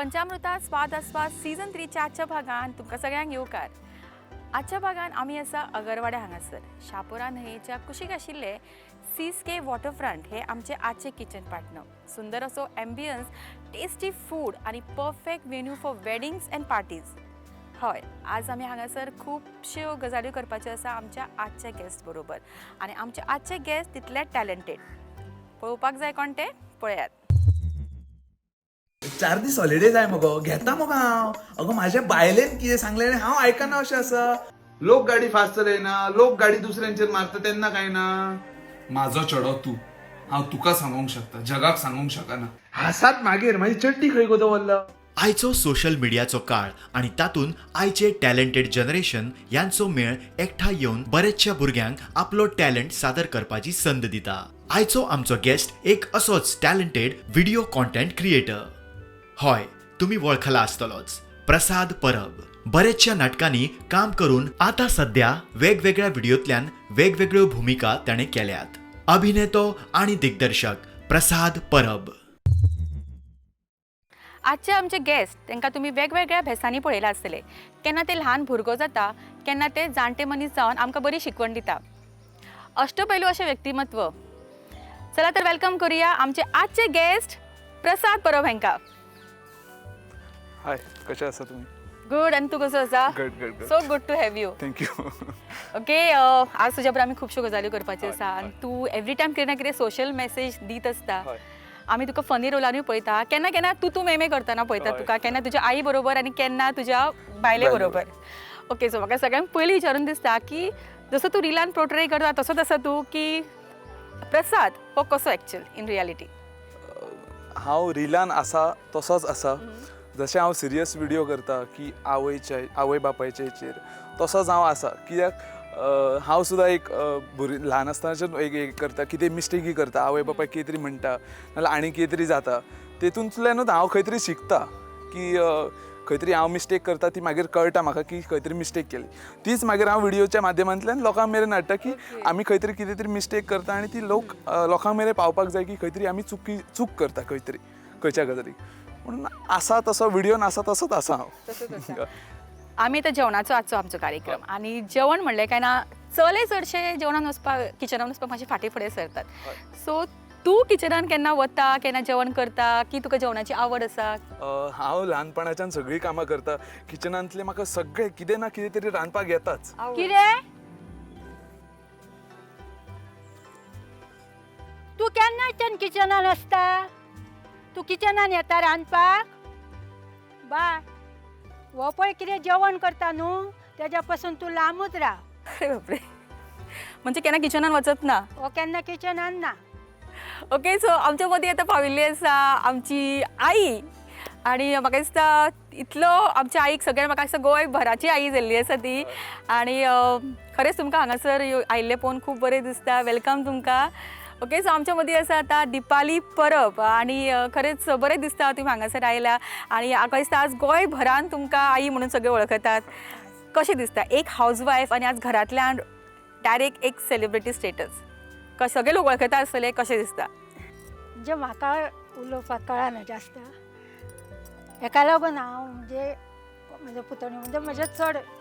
पंचामृता स्वाद आस्वाद सीझन 3च्या आजच्या भागान तुमकां सगळ्यांक येवकार. आजच्या भागान आमी आसा अगरवाड्या हांगासर शापोरा न्हंयेच्या कुशीक आशिल्ले सीस्के वॉटरफ्रंट हे आमचे आजचे किचन पार्टनर. सुंदर असो एम्बियन्स, टेस्टी फूड आणि perfect menu for weddings end parties. हय, आज आमी हांगासर खूबश्यो गजाल्यो करपाच्यो आसा आमच्या आजच्या गेस्ट बरोबर. आणि आमचे आजचे गेस्ट तितले टॅलेंटेड. पळोवपाक जाय कोण ते पळयात. 4 दीस हॉलिडे जाय मगो घेता मगो हांव. अगो माझ्या बायलेन कितें सांगलें हांव आयकना अशें आसा. लोक गाडी फास्ट चलयना, लोक गाडी दुसऱ्यांचेर मारता तेन्ना काय ना. माझो चेडो तू, हांव तुका सांगूंक शकता, जगाक सांगूंक शकना. हासात मागीर म्हाजी चड्डी खंय गो दवरला. आयचो सोशल मिडियाचो काळ आणि तातून आयचे टॅलेंटेड जनरेशन यांचो मेळ एकठांय येवन बरेचशा भुरग्यांक आपलो टॅलेंट सादर करपाची संद दिता. आयचो आमचो गेस्ट एक असोच टॅलेंटेड व्हिडिओ कॉन्टेंट क्रिएटर. हय, तुम्ही वळखला आसतलोच, प्रसाद परब. बरेचशा नाटकांनी काम करून आता सध्या वेगवेगळ्या व्हिडिओतल्यान वेगवेगळ्यो भूमिका ताणे केल्यात. अभिनेतो आणि दिग्दर्शक प्रसाद परब. आजचे आमचे गेस्ट तांकां तुमी वेगवेगळ्या भेसांनी पळयला आसतले. केन्ना ते ल्हान भुरगो जाता, केन्ना ते जाणटे मनीस जावन आमकां बरी शिकवण दिता. अष्टपैलू अशें व्यक्तिमत्व. चला तर वेलकम करूया आमचे आजचे गेस्ट प्रसाद परब हांकां. हाय, कशें आसा तुमी? गुड. आनी तूं कसो आसा? Good. So good to have you. Thank you. Okay, आज तुज्या बरोबर आमी खुबश्यो गजाल्यो करपाच्यो आसा. आनी तूं एवरी टायम कितें ना कितें सोशल मेसेज दीत आसता. आमी तुका फनी रोलांनी पळयता. केन्ना केन्ना तूं मेमे करतना पळयता तुका. केन्ना तुज्या आई बरोबर आनी केन्ना तुज्या बायले बरोबर. ओके, सो म्हाका सगळ्यांक पयलीं विचारून दिसता की जसो तूं रिलान पोर्ट्रे करता तसोच आसा तूं की प्रसाद हो कसो एक्चुअल इन रियालिटी? हांव रिलान आसा तसोच आसा. जशें हांव सिरियस व्हिडिओ करता की आवय बापायचेर तसोच हांव आसा. कित्याक हांव सुद्दां एक ल्हान आसतनाच्यान एक करता, कितें मिस्टेकी करता, आवय बापायक कितें तरी म्हणटा नाजाल्यार आनी कितें तरी जाता. तेतूंतल्यानूच हांव खंय तरी शिकता की खंय तरी हांव मिस्टेक करता ती मागीर कळटा म्हाका की खंय तरी मिस्टेक केली. तीच मागीर हांव व्हिडिओच्या माध्यमांतल्यान लोकां मेरेन हाडटा की आमी खंय तरी कितें तरी मिस्टेक करता आनी ती लोकां मेरेन पावपाक जाय की खंय तरी आमी चूक करता खंय तरी खंयच्या गजालीक. म्हणून आसा तसो व्हिडिओन आसा तसोच आसा हांव. आमी आतां जेवणाचो आजचो आमचो कार्यक्रम. आनी जेवण म्हणलें काय ना, चले चडशे जेवणान वचपाक किचनान वचपाक मातशे फाटीं फुडें सरतात. सो तूं किचनान केन्ना वता, केन्ना जेवण करता, की तुका जेवणाची आवड आसा? हांव ल्हानपणाच्यान सगळीं कामां करता. किचनांतले म्हाका सगळें कितें ना कितें तरी रांदपाक येताच. कितें? तूं केन्नाच्यान किचनान आसता? तूं किचनान येता रांदपाक? बाय, हो पळय कितें जेवण करता न्हू, तेज्या पासून तूं लांबूच राव. अरे बापरे, म्हणजे केन्ना किचनान वचत ना? हो केन्ना किचनान ना. ओके, सो आमच्या मदीं आतां पाविल्ली आसा आमची आई. आणि म्हाका दिसता इतलो आमच्या आईक सगळें म्हाका दिसता गोंयभराची आई जाल्ली आसा ती. आणि खरेंच तुमकां हांगासर आयिल्लें पळोवन खूब बरें दिसता. वेलकम तुमकां. ओके, सो आमच्या मदीं आसा आतां दिपाली परब. आणि खरेंच बरें दिसता तुमी हांगासर आयल्या. आणि म्हाका दिसता आज गोंयभरान तुमकां आई म्हणून सगळे वळखतात. कशें दिसता एक हावजवायफ आणि आज घरांतल्यान डायरेक्ट एक सेलिब्रिटी स्टेटस? सगळे लोक वळखता आसतले, कशें दिसता? म्हणजे म्हाका उलोवपाक कळना जास्त. हेका लागून हांव म्हणजे पुतणी म्हणजे म्हजें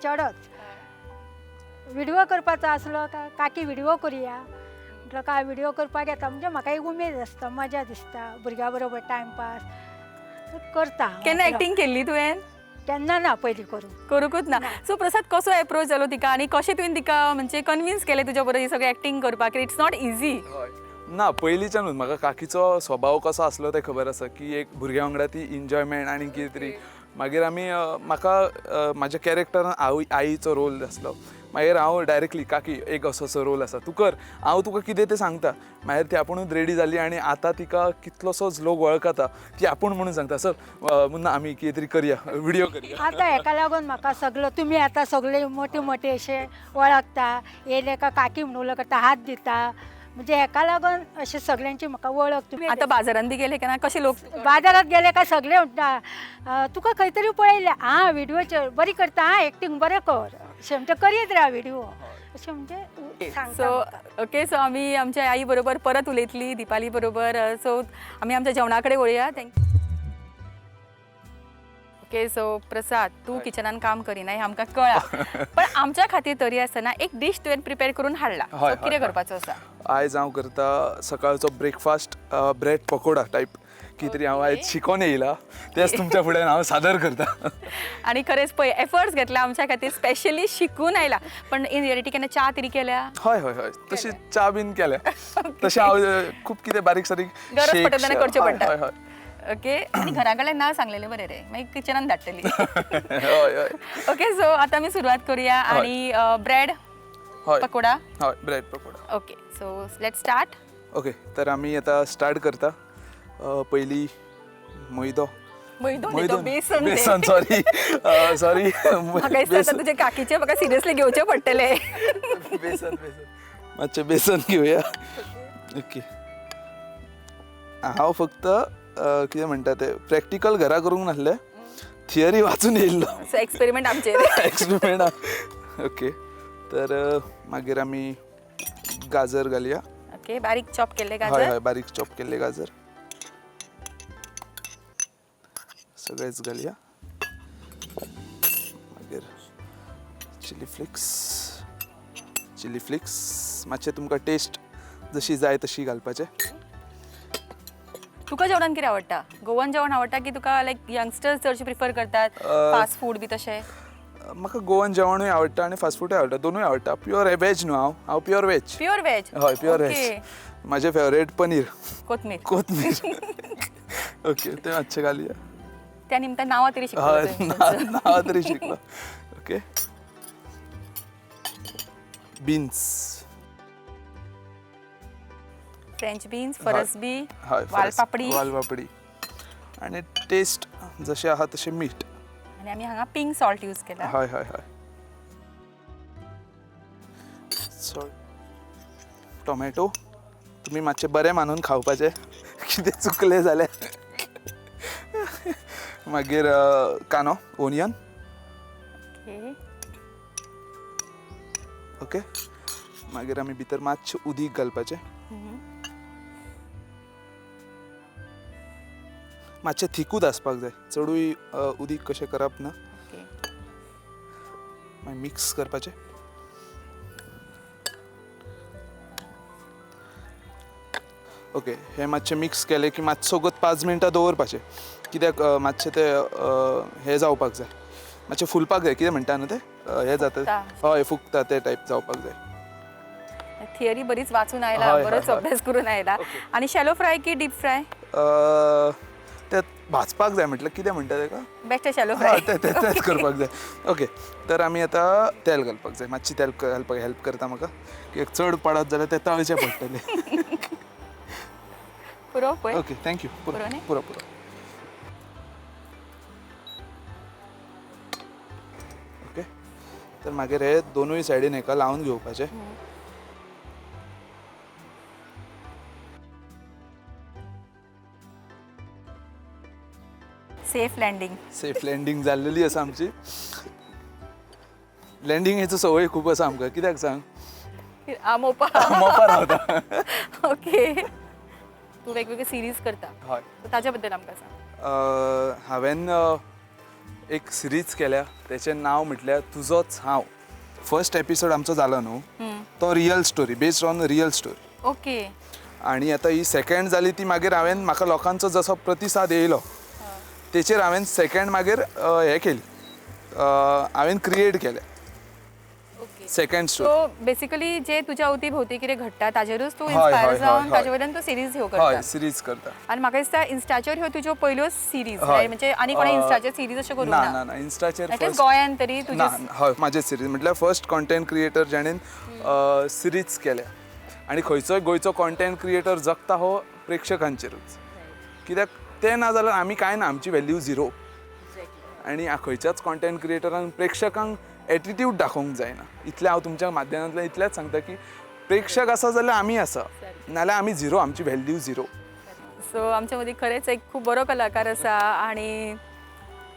चडच व्हिडिओ करपाचो आसलो काय काकी व्हिडिओ करुया म्हटलं काय व्हिडिओ करपाक येता. म्हणजे म्हाका एक उमेद आसता, मजा दिसता, भुरग्यां बरोबर टायमपास करता. केन्ना एक्टिंग केल्ली तुवें? केन्ना ना, पयलीं करूंकूच ना. सो प्रसाद कसो एप्रोच जालो तिका आणि कशें तुवें तिका म्हणजे कन्विन्स केलें तुज्या बरोबर ही सगळें एक्टिंग करपाक? It's not easy. ना, पयलींच्यानूच म्हाका काकीचो स्वभाव कसो आसलो तें खबर आसा की एक भुरग्यां वांगडा ती एन्जॉयमेंट आनी कितें तरी. मागीर आमी म्हाका म्हाज्या कॅरेक्टरान आईचो रोल आसलो. मागीर हांव डायरेक्टली काकी एक असो रोल आसा, तूं कर, हांव तुका कितें तें सांगता. मागीर ती आपुणूच रेडी जाली आणि आतां तिका कितलोसोच लोक वळखता. ती आपूण म्हणून सांगता सर मुन्ना आमी कितें तरी करया, व्हिडिओ करया. आतां हेका लागून म्हाका सगळो तुमी आतां सगळे मोठे अशे वळखता. येयले का काकी म्हणून उलो करता, हात दिता. म्हणजे हेका लागून अशें सगळ्यांची म्हाका वळख. तुमी आतां बाजारांत बी गेले केन्ना कशे लोक बाजारात गेले काय सगळे म्हणटा तुका खंय तरी पळयलें, हां व्हिडिओचेर बरी करता, हां एक्टींग बरें कर, अशें म्हणजे करीत राव व्हिडिओ अशें म्हणजे सांगता. सो ओके, सो आमी आमच्या आई बरोबर परत उलयतली दिपाली बरोबर. सो आमी आमच्या जेवणा कडेन वळया. थँक्यू. ओके सो प्रसाद तू किचनान काम करिना हें आमकां कळ्ळा पण आमच्या खातीर तरी आसतना एक डिश तुवें प्रिपेर करून हाडला हय, So, हय, कितें हय. करपाचो आसा आयज हांव करता सकाळचो ब्रेकफास्ट ब्रेड पकोडा टायप कितें तरी हांव आयज शिकोवन येयला तेच तुमच्या फुड्यान हांव सादर करता. आणि खरेंच पळय एफर्ट्स घेतला आमच्या खातीर स्पेशली शिकून आयला पण इन रियलिटी केन्ना च्या तरी केल्या हय हय हय तशी च्या बीन केल्या तशें हांव खूब कितें बारीक सारीक गरज shakes, पडटा तेन्ना करचें हय, पडटा हय, हय. ओके आणि घरा कडल्यान नांव सांगलेलें बरें रे मागीर किचनान धाडटली हय हय ओके सो आता आमी सुरवात करूया आणि ब्रेड हय पकोडा हय bread pakora. Okay so let's start okay तर आमी आतां स्टार्ट करता. पयलीं मैदो मैदो न्ही तो बेसन बेसन सॉरी सॉरी म्हाका दिसता आतां तुजे काकीचे म्हाका सिरियसली घेवचे पडटले बेसन मातशें बेसन घेवया. ओके हांव फक्त कितें म्हणटा ते प्रॅक्टिकल घरा करूंक नासलें थियरी वाचून येयल्लो सो एक्सपेरिमेंट आमचेर एक्सपेरिमेंट. ओके तर मागीर आमी गाजर घालया. ओके बारीक चॉप केले हय गाजर हय बारीक चॉप केल्ले गाजर सगळेच घालया. मागीर चिली फ्लेक्स मातशें तुमकां टेस्ट जशी जाय तशी घालपाचें. तुका जेवणान कितें आवडटा गोवन जेवण आवडटा की तुका लायक यंगस्टर्स चडशे प्रिफर करतात फास्ट फूड बी तशें म्हाका गोवन जेवणूय आवडटा आनी फास्ट फूडूय आवडटा दोनूय आवडटा. प्युअर वेज न्हू हांव प्युअर वेज. प्युअर वेज हय प्युअर वेज. म्हाजें फेवरेट पनीर कोथमीर कोथमीर. ओके तें मातशें घालया. त्या निमतान नांवां तरी हय शिकता नांव तरी शिकलो. ओके बीन्स फ्रेंच बीन्स फरसबी हय वालपापडी वालपापडी आनी टेस्ट जशें आहा तशें मीठ. आणि आमी हांगा पिंक सॉल्ट यूज केला हय हय हय. सॉल्ट टोमॅटो तुमी मातशें बरें मानून खावपाचें कितें चुकलें जाल्यार. मागीर कानो ओनियन. ओके मागीर आमी भितर मातशें उदीक घालपाचें. मातशें थिकूच आसपाक जाय चडूय उदीक कशें करप ना. मागीर मिक्स करपाचें. ओके हे मातशें मिक्स केलें की मातसो वगत 5 मिनटां दवरपाचें कित्याक मातशें तें हें जावपाक जाय मातशें फुलपाक जाय कितें म्हणटा न्हू तें हें जाता हय फुगता ते टायप जावपाक जाय. थियरी बरीच वाचून आयला हय, बरोच हय, अभ्यास करून आयला आणि शॅलो फ्राय की डीप फ्राय तें भाजपाक जाय म्हटल्यार कितें म्हणटा तेका बेस्ट शॅलो हय फ्राय तेच करपाक जाय. ओके तर आमी आतां तेल घालपाक जाय मातशी तेल घालपाक हेल्प करता म्हाका कित्याक चड पडत जाल्यार तें तळचें पडटलें. पुरो पळय ओके थँक्यू पुरो पुरो न्ही? पुरो पुरो. ओके तर मागीर हे दोनूय सायडीन हेका लावन घेवपाचें. सेफ लँडिंग सेफ लँडिंग जाल्लेली आसा आमची. लँडिंग हेचो संवय खूब आसा आमकां कित्याक सांग मोपा मोपा रावता. ओके तू वेगवेगळे सिरीज करता हय So, ताच्या बद्दल आमकां सांग. हांवें एक सिरीज केल्या तेचें नांव म्हटल्यार तुजोच हांव. फर्स्ट एपिसोड आमचो जालो न्हू तो real story based on real story. Okay आनी आतां ही सेकंड जाली ती मागीर हांवें म्हाका लोकांचो जसो प्रतिसाद येयलो तेचेर हांवें सेकंड मागीर हें केली हांवें क्रिएट केलें सेकंड स्टोरी. सो बेसिकली जे तुज्या अवती भोवती कितें घडटा ताजेरूच तू हय, इन्स्पायर हय, जावन हय, ताजे वयल्यान तू सिरीज ह्यो हय करता सिरीज करता. आणि म्हाका दिसता इन्स्टाचेर ह्यो तुज्यो पयल्यो सिरीज हय. म्हणजे आनी कोणा इन्स्टाचेर सिरीज अशें करूं ना ना ना ना इन्स्टाचेर At least गोंयान तरी ना तुजी हय म्हाजे सिरीज म्हटल्यार फर्स्ट कॉन्टेंट क्रिएटर जेणेन सिरीज केल्या आनी खंयचोय गोंयचो कॉन्टेंट क्रिएटर जगता हो प्रेक्षकांचेरूच कित्याक तें ना जाल्यार आमी कांय ना आमची व्हॅल्यू झिरो. आनी खंयच्याच कॉन्टेंट क्रिएटरान प्रेक्षकांक एटिट्यूड दाखोवंक जायना. इतलें हांव तुमच्या माध्यमांतल्यान इतलेंच सांगता की प्रेक्षक आसा जाल्यार आमी आसा नाल्यार आमी झिरो आमची व्हॅल्यू झिरो. सो आमच्या मदीं खरेंच एक खूब बरो कलाकार आसा आणि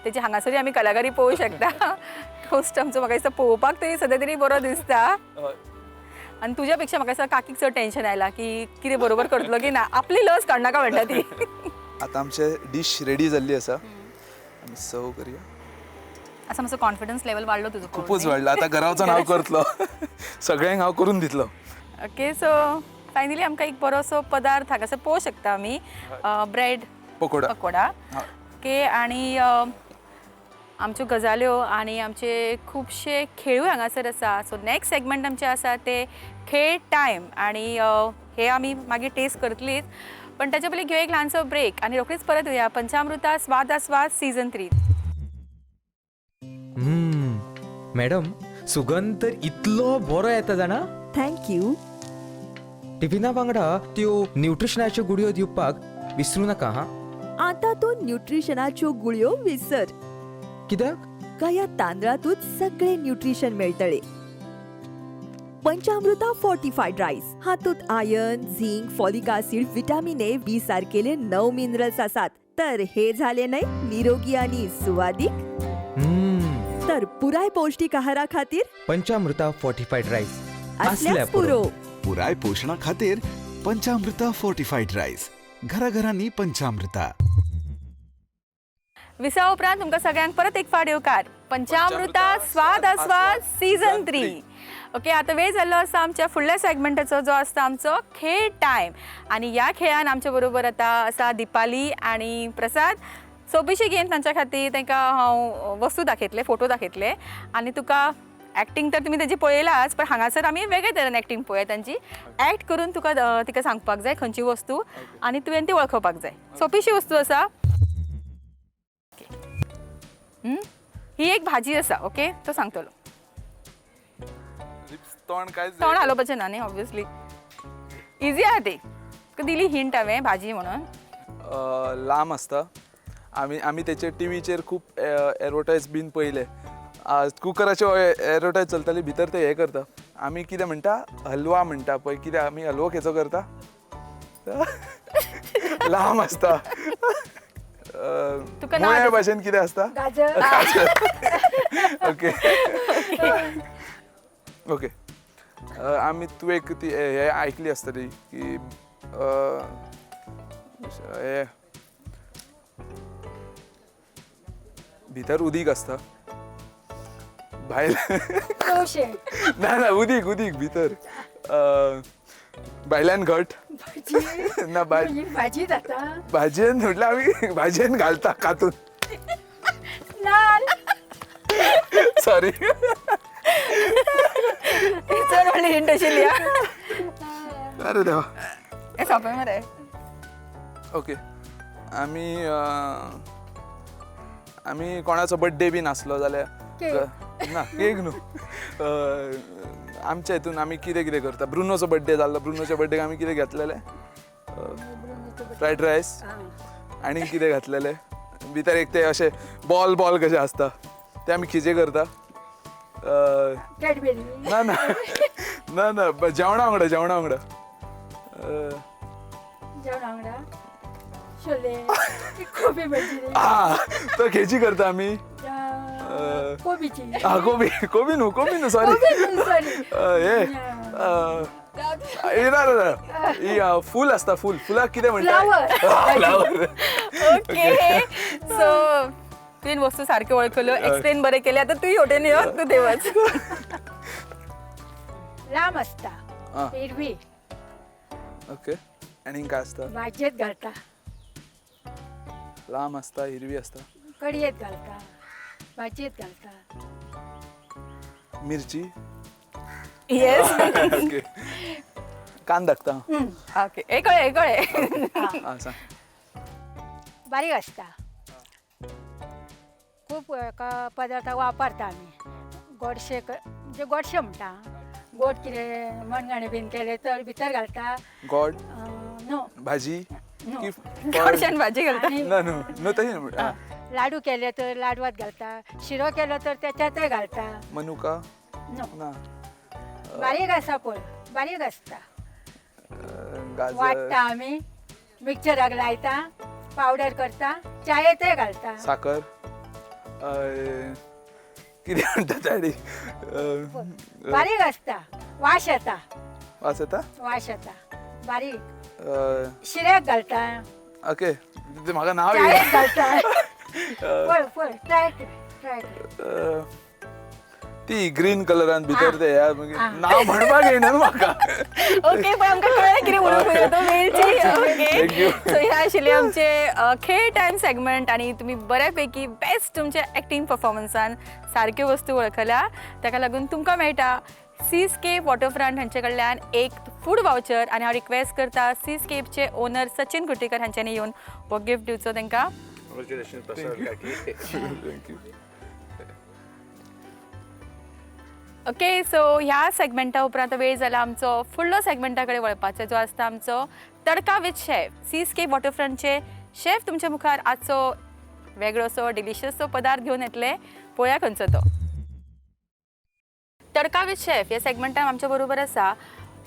तेची हांगासरी आमी कलाकारी पळोवंक शकता. होस्ट आमचो म्हाका दिसता पळोवपाक तरी सद्या तरी बरो दिसता. आणि तुझ्या पेक्षा म्हाका दिसता काकीक चड टेन्शन आयला की कितें बरोबर करतलो की ना आपली लस काडनाका म्हणटा ती. आतां आमचे डीश रेडी जाल्ली आसा आमी सर्व करूया. असं माझं कॉन्फिडन्स लेवल वाढलो तुझं खूपच वाढलं. आता घरावचो हांव करतलो. सगळ्यांक हांव करून दितलो. ओके सो फायनली आमकां एक बरोसो पदार्थ हांगासर पळोवंक शकता आमी ब्रेड पकोडा. पकोडा हा. ओके आणि आमच्यो गजाल्यो आनी आमचे खुबशे खेळूय हांगासर आसा. सो नेक्स्ट सेगमेंट आमचे आसा ते खेळ टायम आणि हे आमी मागीर टेस्ट करतलीच. पण त्याच्या पयलीं घेवया एक ल्हानसो ब्रेक आणि रोखडीच परत येया पंचामृता स्वाद आस्वाद सीझन 3. मॅडम सुगंध तर इतलो बरो येता जाणा. थँक्यू. टिफिना वांगडा त्यो न्यूट्रिशनाच्यो गुडयो दिवपाक विसरू नाका हा. आता तो न्यूट्रिशनाच्यो गुळयो विसर. कित्याक? का या तांदळातूच सगळे न्यूट्रिशन मेळटले. पंचामृता फोर्टिफाईड राईस हातूंत iron, zinc, folic acid, vitamin A, B सारकेले 9 मिनरल्स आसात. तर हे झाले नाही निरोगी आणि सुवादीक. तर पुराय पौष्टिक आहारा खातीर पंचामृता फोर्टिफाईड राईस असल्यास पुरो. पुराय पोषणा खातीर पंचामृता फोर्टिफाईड राईस. घराघरांनी पंचामृता. विसा उपरांत तुमकां सगळ्यांक परत एक फावट येवकार पंचामृता स्वाद आस्वाद सीझन 3. ओके आता वेळ जाल्लो आसा आमच्या फुडल्या सेगमेंटाचो जो आसता आमचो खेळ टायम. आणि ह्या खेळान आमच्या बरोबर आता आसा दिपाली आणि प्रसाद. सोबीशी घेवन तांच्या खातीर तांकां हांव वस्तू दाखयतले, फोटो दाखयतले आणि तुका एक्टींग तर तुमी तेजी पळयलाच पण हांगासर आमी वेगळे तरेन एक्टींग पळोवया तांची. एक्ट करून तुका तिका सांगपाक जाय खंयची वस्तू आणि तुवें ती वळखोवपाक जाय. सोपीशी वस्तू आसा. ही एक भाजी आसा. ओके तो सांगतलो. तोंड काय तोंड हालोवपाचें ना न्ही ऑब्वियसली. इजी आहा ती. तुका दिली हिंट हांवें भाजी म्हणून. लांब आसता. आमी तेचेर टीव्हीचेर खूब एडवर्टायज बीन पयले. कुकराचे एडवर्टायज चलताली भितर ते हे करता. आमी कितें म्हणटा हलवा म्हणटा पळय. कितें आमी हलवो खेचो करता लांब आसता. तुका नांव मुळ्या भाशेन कितें आसता. गाजर. Okay okay. आमी तुवें ती हे आयकली आसतली की हे भितर उदीक आसता भायर तवशें. ना उदीक भितर भायल्यान घट ना ही भाजी जाता. भाजयेन म्हटल्यार आमी भाजयेन घालता कातून. नान. सॉरी चड व्हडली हिंट आशिल्ली. अरे देवा. हे सोंपें मरे. ओके. आमी कोणाचो बर्थडे बीन आसलो जाल्यार ना केक न्हू. आमच्या हितून आमी कितें कितें करता. ब्रुनोचो बर्थडे जाल्लो. ब्रुनोच्या बर्थडेक आमी कितें घातलेले फ्रायड रायस आनी कितें घातलेले भितर एक ते अशे बॉल कशे आसता ते आमी खिजे करता. कॅडबेरी. ना जेवणा वांगडा जेवणा वांगडा छोले. कोबी भाजी. तो खेची करता आमी. कोबीची. कोबी न्हू सॉरी. हे ही फूल आसता. फुलाक कितें म्हणटा फ्लावर. ओके सो तुवें वस्तू सारक्यो वळखल्यो एक्सप्लेन बरें केलें. आता तूं होटेन यो तूं देवच. लांब आसता. हिरवी. ओके. आनी काय आसता. भाजयेत घालता. लांब आसता हिरवी आसता. कडयेत घालता. भाजयेत घालता. मिरची. येस. ओके. कान धाकता. ओके हे कळ्ळें. सांग. बारीक आसता. खूब पदार्थ वापरता आमी. गोडशे म्हणजे गोडशे म्हणटा. गोड कितें मणगणें बीन केले तर भितर घालता. गोड नो भाजी. गोडशान भाजी घालता. नो तशी न्हू. लाडू केले तर लाडवात घालता. शिरो केलो तर त्याच्यातय घालता. मनुका नो ना. बारीक आसा पळय. बारीक आसता. गाजर. वाटता आमी मिक्सराक लायता. पावडर करता. चायेतय घालता. साखर. कितें म्हणटा ताडी. बारीक आसता. वास येता. वास येता. बारीक. शिऱ्याक घालता. ओके. म्हाका नांव चायेत घालता. फळ फळ ट्राय कर ती ग्रीन कलरान भितर ते ह्या नाव म्हणपाक येना म्हाका. ओके पण आमकां कळ्ळें कितें म्हणून खंय तो वेळची Thank you. ओके सो हे आशिल्ले आमचे खेळ टायम सेगमेंट आनी तुमी बऱ्यापैकी बेस्ट तुमचे एक्टींग परफॉर्मन्सान सारक्यो वस्तू वळखल्या ताका लागून तुमकां मेळटा सीस्केप वॉटरफ्रंट हांचे कडल्यान एक फूड वावचर आनी हांव रिक्वेस्ट करता सीस्केपचे ओनर सचिन कुर्टीकर हांच्यांनी येवन हो गिफ्ट दिवचो तांकां. ओके सो ह्या सेगमेंटा उपरांत वेळ जाला आमचो फुडलो सेगमेंटा कडेन वळपाचो जो आसता आमचो तडका विथ शेफ. सीस्केप वॉटरफ्रंटचे शेफ तुमच्या मुखार आजचो वेगळोसो डिलिशियसो पदार्थ घेवन येतले. पळोवया खंयचो तो. तड़का विथ शेफ या सेगमेंटान आमच्या बरोबर आसा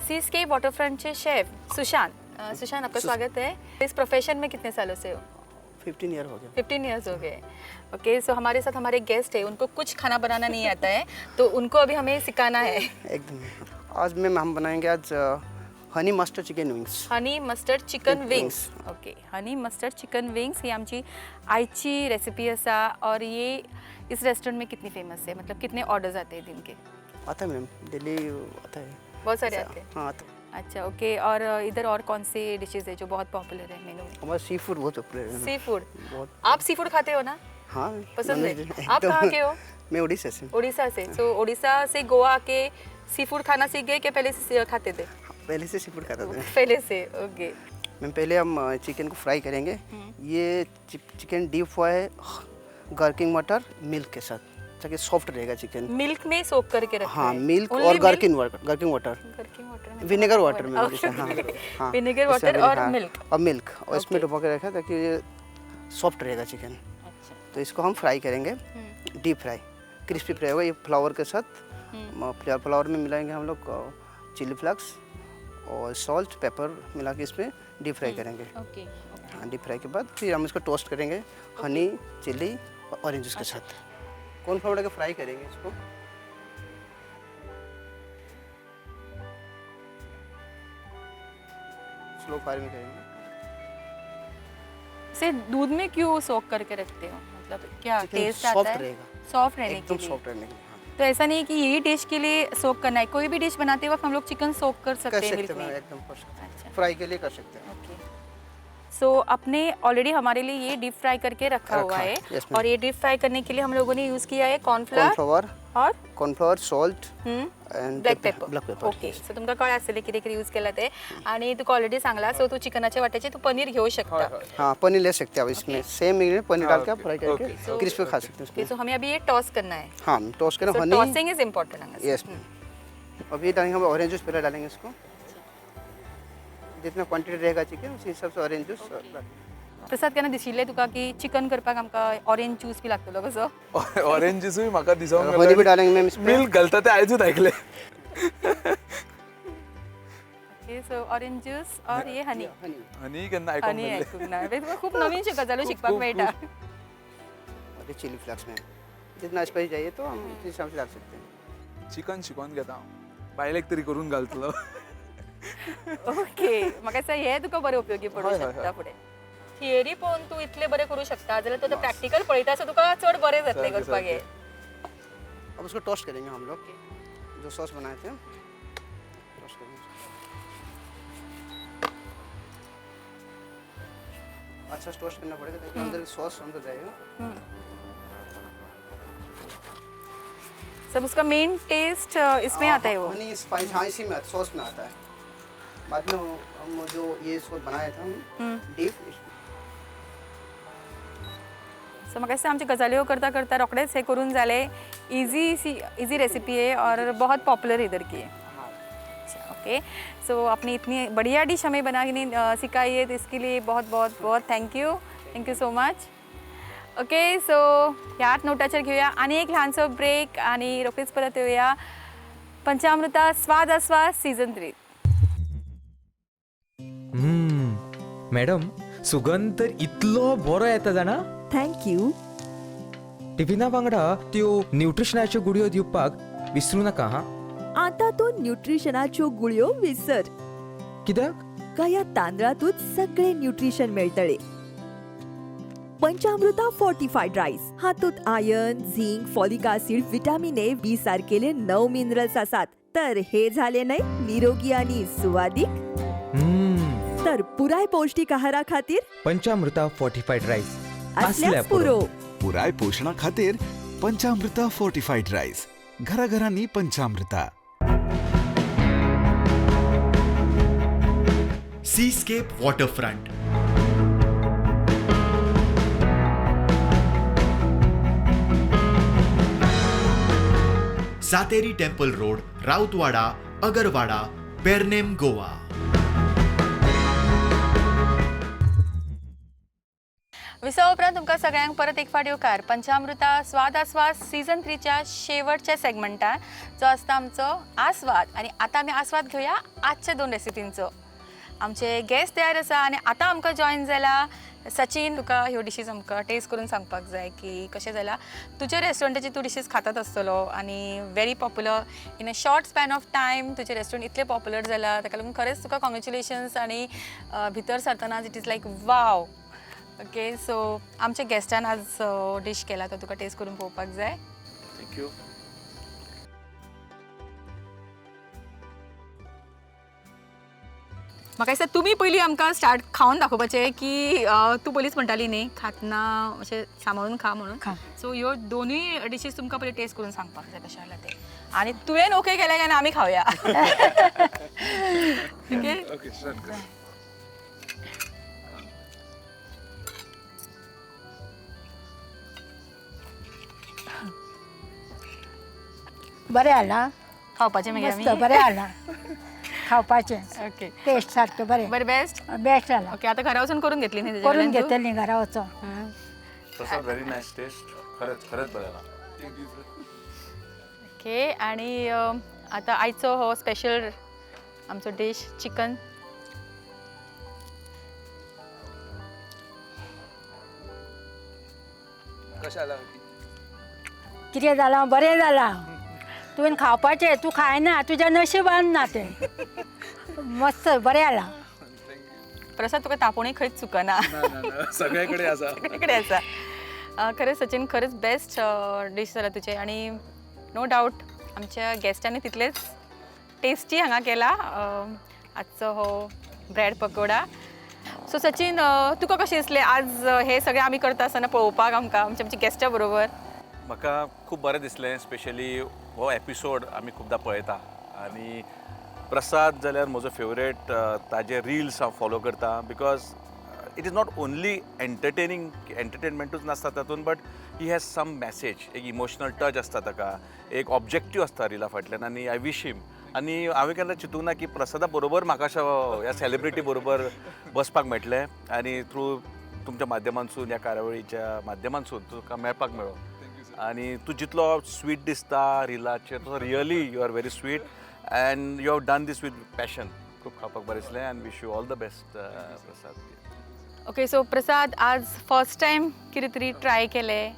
seascape waterfront chef Sushant. Sushant आपका स्वागत है. इस प्रोफेशन में कितने सालों से हो? 15 ईयर हो गया. 15 ईयर्स हो गए. ओके सो हमारे साथ हमारे गेस्ट है, उनको कुछ खाना बनाना नहीं आता है तो उनको अभी हमें सिखाना है. एकदम. आज मैम हम बनाएंगे आज honey mustard chicken wings. Honey mustard chicken wings. Okay honey mustard chicken wings ही आमची आईची रेसिपी असा. और ये इस रेस्टोरेंट में कितनी फेमस है, मतलब कितने ऑर्डर्स आते हैं दिन के? आता है मैम, डेली आता है. बहुत सारे आते हैं. हाँ आता है. अच्छा ओके. और इधर और कौन सी डिशेज है जो बहुत पॉपुलर है मेनू में? हमारा सी फूड बहुत पॉपुलर है. Seafood. बहुत. आप सी फूड खाते हो ना? हाँ पसंद है. एकदम. आप कहाँ के हो? मैं उड़ीसा से. उड़ीसा से. सो उड़ीसा से गोवा के सी फूड खाना सीख गए कि पहले से खाते थे? पहले से सी फूड खाता था. पहले से. ओके मैम पहले हम चिकन को फ्राई करेंगे. ये चिकन डीप फ्राई है गर्किंग मटर मिल्क के साथ ताकि सॉफ्ट रहेगा चिकन. मिल्क में सोक करके रखते हाँ हैं? मिल्क Only और milk? गर्किंग वाटर विनेगर वाटर में. हाँ विनेगर वाटर और मिल्क. और मिल्क और इसमें डुबो के रखा ताकि ये सॉफ्ट रहेगा चिकन. अच्छा. तो इसको हम फ्राई करेंगे डीप फ्राई क्रिस्पी फ्राई होगा. ये फ्लावर के साथ फ्लावर में मिलाएंगे हम लोग चिली फ्लेक्स और सॉल्ट पेपर मिला के इसमें डीप फ्राई करेंगे. ओके. हाँ डीप फ्राई के बाद फिर हम इसको टोस्ट करेंगे हनी चिली और ऑरेंज जूस के साथ. कॉर्नफ्लावर डाल के फ्राई करेंगे इसको. स्लो फायर में करेंगे. से दूध में क्यों सोक करके रखते हो, मतलब क्या टेस्ट आता सॉफ्ट है? रहेगा. सॉफ्ट रहने के एकदम लिए. सॉफ्ट रहने के लिए. हाँ. तो ऐसा नहीं कि यही डिश के लिए सोक करना है, कोई भी डिश बनाते वक्त हम लोग चिकन सोक कर कर सकते हैं सकते मिल्क हैं में. एकदम कर सकते हैं. अच्छा फ्राई के लिए कर सकते हैं. ओके. सो आपने ऑलरेडी हमारे लिए ये डीप फ्राई करके रखा हुआ है. yes, ma'am. और ये डीप फ्राई करने के लिए हम लोगों ने यूज़ किया है कॉर्नफ्लावर और cornflour salt end black paper. Black paper. Okay so तुमकां कळ्ळें आसतलें कितें कितें यूज केला ते. आणि तुका ऑलरेडी सांगला सो तू चिकनाच्या वाट्याचे तू पनीर घेऊ शकता. हाँ पनीर ले सकते हैं आप इसमें. सेम इंग्रेडिएंट पनीर डाल के आप फ्राई करके क्रिस्पी खा सकते हैं ओके इसमें. सो हमें अभी ये टॉस करना है. हाँ टोस्ट करें so honey. Tossing is important. Yes. अब ये डालेंगे हम ऑरेंज जूस पहले डालेंगे इसको. जितना क्वांटिटी रहेगा चिकन उसी हिसाब से ऑरेंज जूस. प्रसाद केन्ना दिशिल्लें तुका की चिकन करपाक आमकां ऑरेंज ज्यूस बी लागतलो कसो? ऑरेंज ज्यूस म्हाका दिसोंक हनी भी डालेंगे मैम इसमें. मिल्क घालता ते आयजूच ऐकले. ओके सो ऑरेंज ज्यूस और ये हनी. हनी केन्ना आयकोंक हनी नासलें. आयकूंक ना. तुका खूब नवीन गजाल्यो शिकपाक मेळटा. और ये चिली फ्लेक्स में जितना स्पाइसी चाहिए तो हम उस हिसाब से डाल सकते हैं. चिकन शिकोवन घेता हांव. बायलेक तरी करून घालतलो. ओके म्हाका दिसता हे तुका बरें उपयोगी पडूं हय, हय, शकता हय. फुडें. थियरी पळोवन तूं इतलें बरें करूं शकता जाल्यार तो प्रॅक्टिकल पळयता सो तुका चड बरें जातलें सारकें, करपाक हे. अब उसको टोस्ट करेंगे हम लोग जो सॉस बनाए थे. टोस्ट करेंगे. अच्छा टोस्ट करना पड़ेगा ताकि अंदर सॉस अंदर जाएगा. सब उसका मेन टेस्ट इसमें आता है वो. हनी स्पाइस हाँ इसी में सॉस में आता है. बाद में हम जो ये सॉस बनाया था हम डीप सो म्हाका दिसता आमची गजाल्यो करता करता रोखडेंच हे करून जालें. इजी रेसिपी है और बहुत पॉपुलर इधर की है. अच्छा ओके सो आपने इतनी बढ़िया डिश हमें बनानी सिखाई है तो इसके लिए बहुत बहुत बहुत thank you so much. Okay so ह्याच नोटाचेर घेऊया आनी एक ल्हानसो ब्रेक आणि रोखडीच परत येऊया पंचामृता स्वाद आस्वाद सीझन 3. मॅडम सुगंध तर इतलो बरो येता जाणा. थँक्यू. टिफिना वांगडा त्यो न्यूट्रिशनाच्यो गुडयो दिवपाक विसरू नाका हां. आता तो न्यूट्रिशनाच्यो गुळयो विसर. कित्याक? का या तांदळातूच सगळे न्यूट्रिशन मेळटले. पंचामृता फोर्टिफाईड राईस हातूंत iron zinc folic acid vitamin A B सारकेले 9 मिनरल्स आसात. तर हे झाले नाही निरोगी आणि सुवादिक. तर पुराय पौष्टिक आहारा खातीर पंचामृता फोर्टिफाईड राईस असल्यास पुरो. पुराय पोषणा खातीर पंचामृता फोर्टिफाईड राईस. घराघरांनी Panchamrita. Seascape waterfront. Sateri temple road, Rautwada, Agarwada, Pernem, Goa. विसव उपरांत तुमकां सगळ्यांक परत एक फावट येवकार पंचामृता स्वाद आस्वाद सीझन 3च्या शेवटच्या सेगमेंटार जो आसता आमचो आस्वाद. आनी आतां आमी आस्वाद घेवया आजच्या 2 रेसिपींचो. आमचे गॅस्ट तयार आसा आनी आतां आमकां जॉयन जाला सचिन. तुका ह्यो डिशीज आमकां टेस्ट करून सांगपाक जाय की कशें जाला. तुज्या रेस्टॉरंटाची तूं डिशीज खातात आसतलो आनी very popular in a short span of time तुजें रेस्टॉरंट इतलें पॉप्युलर जाला ताका लागून खरेंच तुका कॉंग्रॅच्युलेशन्स. आनी भितर सरतना it is like wow. Okay so आमच्या गेस्टान आज डिश केला तो तुका टेस्ट करून पळोवपाक जाय. थँक्यू. म्हाका दिसता तुमी पयलीं आमकां स्टार्ट खावन दाखोवपाचें की तूं पयलींच म्हणटाली न्ही खातना अशें सांबाळून खा म्हणून. सो ह्यो दोनूय डिशीज तुमकां पयलीं टेस्ट करून सांगपाक जाय कशें जालां तें. आनी तुवें ओके केलें काय ना आमी खावया. ओके स्टार्ट कर. बरें जाला खावपाचें मागीर आमी. मस्त बरें जाला खावपाचें. ओके टेस्ट सारकें बरें बरें बेस्ट बेस्ट जाला. ओके आतां घरा वचून करून घेतली न्ही करून घेतली घरा वचून. प्रसाद व्हेरी नाईस टेस्ट. खरंच खरंच बरं झाला. ओके आणि आता आयचो हो स्पेशल आमचो डिश चिकन. कशें जाला. कितें जालां बरें जालां. तुवें खावपाचें तूं खायना तुज्या नशिबान ना तें. मस्त बरें जाला. प्रसाद तुका तापोवणी खंयच चुकना. सगळे कडेन आसा. सगळीकडे आसा. खरेंच सचिन खरेंच बेस्ट डिश जाला तुजें आनी नो डावट आमच्या गेस्टांनी तितलेच टेस्टी हांगा केला आजचो हो ब्रेड पकोडा. सो सचिन तुका कशें दिसलें आज हे सगळें आमी करता आसतना पळोवपाक आमकां आमच्या गेस्टा बरोबर. म्हाका खूब बरें दिसलें स्पेशली हो एपिसोड आमी खुबदां पळयता आनी प्रसाद जाल्यार म्हजो फेवरेट. ताजे रिल्स हांव फॉलो करता because it is not only एंटरटेनमेंटूच नासता तातूंत but he has some message. एक इमोशनल टच आसता ताका एक ऑब्जेक्टीव आसता रिला फाटल्यान आनी आय विश हिम. आनी हांवें केन्ना चिंतूंक ना की प्रसादा बरोबर म्हाका ह्या सेलिब्रिटी बरोबर बसपाक मेळटलें आनी थ्रू तुमच्या माध्यमांतसून ह्या कार्यावळीच्या माध्यमांतसून तुका मेळपाक मेळ्ळो. आनी तूं जितलो स्वीट दिसता रिलाचेर तो really you are very sweet and you have done this with passion. खूब खावपाक बरें दिसलें and wish you all the best Prasad. Okay so Prasad आज फर्स्ट टायम कितें तरी ट्राय केलें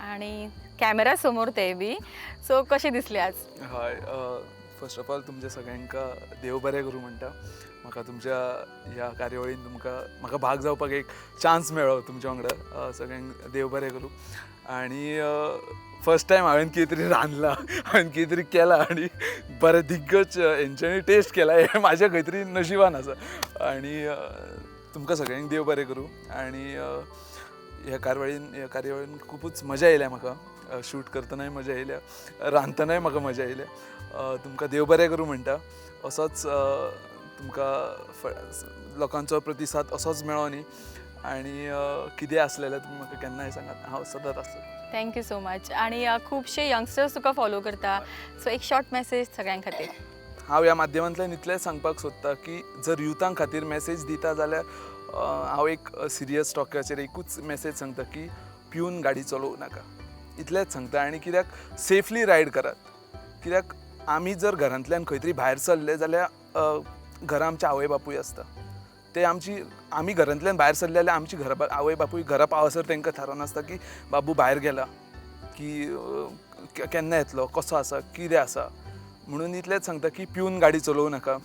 आनी कॅमेरा समोर ते बी. सो कशें दिसलें आज. हय फर्स्ट ऑफ ऑल तुमच्या सगळ्यांका देव बरें करूं म्हणटा. म्हाका तुमच्या ह्या कार्यावळीन म्हाका भाग जावपाक एक चान्स मेळ्ळो तुमच्या वांगडा. सगळ्यांक देव बरें करूं. आनी फर्स्ट टायम हांवें कितें तरी रांदलां हांवें कितें तरी केलां आनी बरें दिग्गज हेंच्यांनी टेस्ट केला हें म्हाज्या खंय तरी नशिबान आसा. आनी तुमकां सगळ्यांक देव बरें करूं. आनी ह्या कार्यावळीन खुबूच मजा येयल्या म्हाका. शूट करतनाय मजा येयल्या रांदतनाय म्हाका मजा येयल्या. तुमकां देव बरें करूं म्हणटा. असोच तुमकां लोकांचो प्रतिसाद असोच मेळो न्ही आनी कितें आसलें जाल्यार तुमी म्हाका केन्नाय सांगात हांव सदांच आसता. Thank you so much. आनी खुबशे यंगस्टर्स तुका फॉलो करता सो एक शॉर्ट मॅसेज सगळ्यां खातीर. हांव ह्या माध्यमांतल्यान इतलेंच सांगपाक सोदतां की जर युथां खातीर मॅसेज दिता जाल्यार हांव एक सिरियस टॉकाचेर एकूच मॅसेज सांगता की पिवन गाडी चलोवं नाका. इतलेंच सांगता. आनी कित्याक सेफली रायड करात. कित्याक आमी जर घरांतल्यान खंय तरी भायर सरले जाल्यार घरा आमचे आवय बापूय आसता. ते आमी घरांतल्यान भायर सरले जाल्यार आमची आवय बापूय घरा पावसर तांकां थारोवन आसता की बाबू भायर गेला की केन्ना येतलो कसो आसा कितें आसा. म्हणून इतलेंच सांगता की पिवन गाडी चलोवं नाका.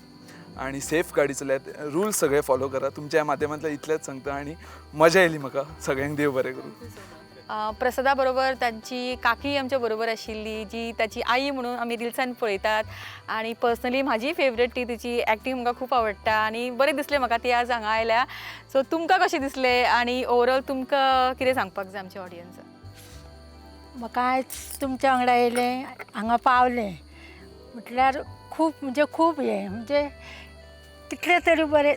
आणि सेफ गाडी चलयात, रूल्स सगळे फॉलो करा. तुमच्या माध्यमांतल्यान इतलेंच सांगता आणि मजा येयली म्हाका. सगळ्यांक देव बरें करूं. प्रसादा बरोबर तांची काकी आमच्या बरोबर आशिल्ली, जी ताची आई म्हणून आमी रिल्सान पळयतात. आणि पर्सनली म्हाजी फेवरेट ती तिची एक्टींग म्हाका खूप आवडटा आणि बरें दिसलें म्हाका ती आज हांगा आयल्या. सो तुमकां कशें दिसलें आणि ओवरऑल तुमकां कितें सांगपाक जाय आमच्या ऑडियन्साक? म्हाका आयज तुमच्या वांगडा येयलें, हांगा पावलें म्हटल्यार खूब म्हणजे खूब हें म्हणजे कितलें तरी बरें.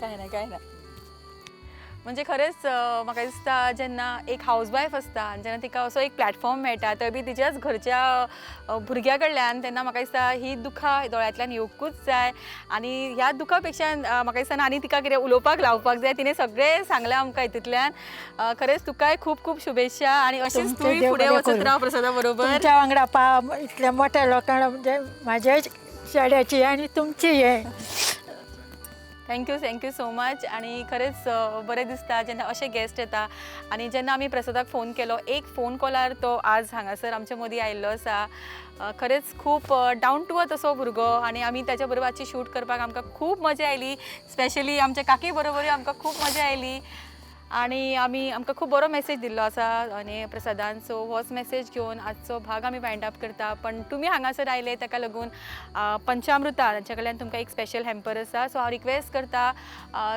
काय ना म्हणजे खरेंच म्हाका दिसता जेन्ना एक हाऊसवायफ आसता आनी जेन्ना तिका असो एक प्लॅटफॉर्म मेळटा तर बी तिच्याच घरच्या भुरग्या कडल्यान, तेन्ना म्हाका दिसता ही दुखां दोळ्यांतल्यान येवंकूच जाय. आनी ह्या दुखा पेक्षा म्हाका दिसता आनी तिका कितें उलोवपाक लावपाक जाय. तिणें सगळें सांगलें आमकां हितूंतल्यान. खरेंच तुकाय खूब खूब शुभेच्छा आणि अशीच तुमी फुडें वचत राव प्रसादा बरोबर. तुमच्या वांगडा पाव इतल्या मोठ्या लोकांना म्हणजे म्हाज्या चेड्याची आणि तुमची हे थँक्यू सो मच. आणि खरेंच बरें दिसता जेन्ना अशे गेस्ट येता. आणि जेन्ना आमी प्रसादाक फोन केलो, एक फोन कॉलार तो आज हांगासर आमच्या मदीं आयिल्लो आसा. खरेंच खूब डावन टू अर्थ असो भुरगो आणि आमी त्याच्या बरोबर आजची शूट करपाक आमकां खूब मजा आयली. स्पेशली आमच्या काकी बरोबरूय आमकां खूब मजा आयली. आणि आमकां खूब बरो मेसेज दिल्लो आसा आनी प्रसादान. सो होच मेसेज घेवन आजचो भाग आमी वायंड अप करता. पण तुमी हांगासर आयले ताका लागून पंचामृता तांच्या कडल्यान तुमकां एक स्पेशल हॅम्पर आसा. सो हांव रिक्वेस्ट करता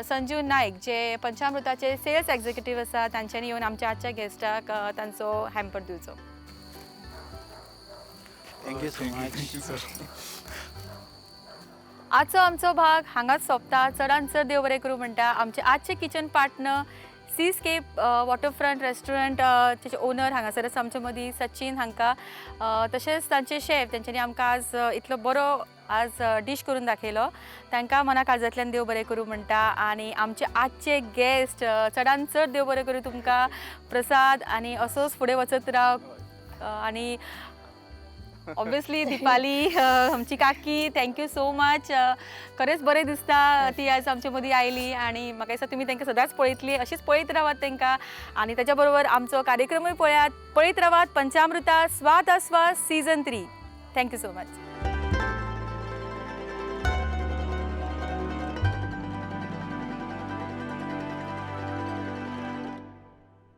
संजू नायक जे पंचामृताचे सेल्स एक्झिक्युटीव आसा तांच्यांनी येवन आमच्या आजच्या गेस्टाक तांचो हॅम्पर दिवचो. Thank you so much. आजचो आमचो भाग हांगाच सोंपता. चडांत चड देव बरें करूं म्हणटा आमचे आजचे kitchen partner seascape waterfront restaurant त्याचे ओनर हांगासर आसा आमच्या मदीं सचिन हांकां. तशेंच तांचे शेफ तेंच्यांनी आमकां आज इतलो बरो आज डीश करून दाखयलो. तांकां मना काळजांतल्यान देव बरें करूं म्हणटा. आनी आमचे आजचे गेस्ट चडांत चड देव बरें करूं तुमकां प्रसाद. आनी असोच फुडें वचत राव. आनी ऑब्वियसली दिपाली आमची काकी, थँक्यू सो मच. खरेंच बरें दिसता ती आज आमचे मदीं आयली आणि म्हाका दिसता तुमी तांकां सदांच पळयतली. अशीच पळयत रावात तांकां. आणि त्याच्या बरोबर आमचो कार्यक्रमूय पळयात. पळयत रावात पंचामृता स्वाद आस्वाद सीझन 3. Thank you so much.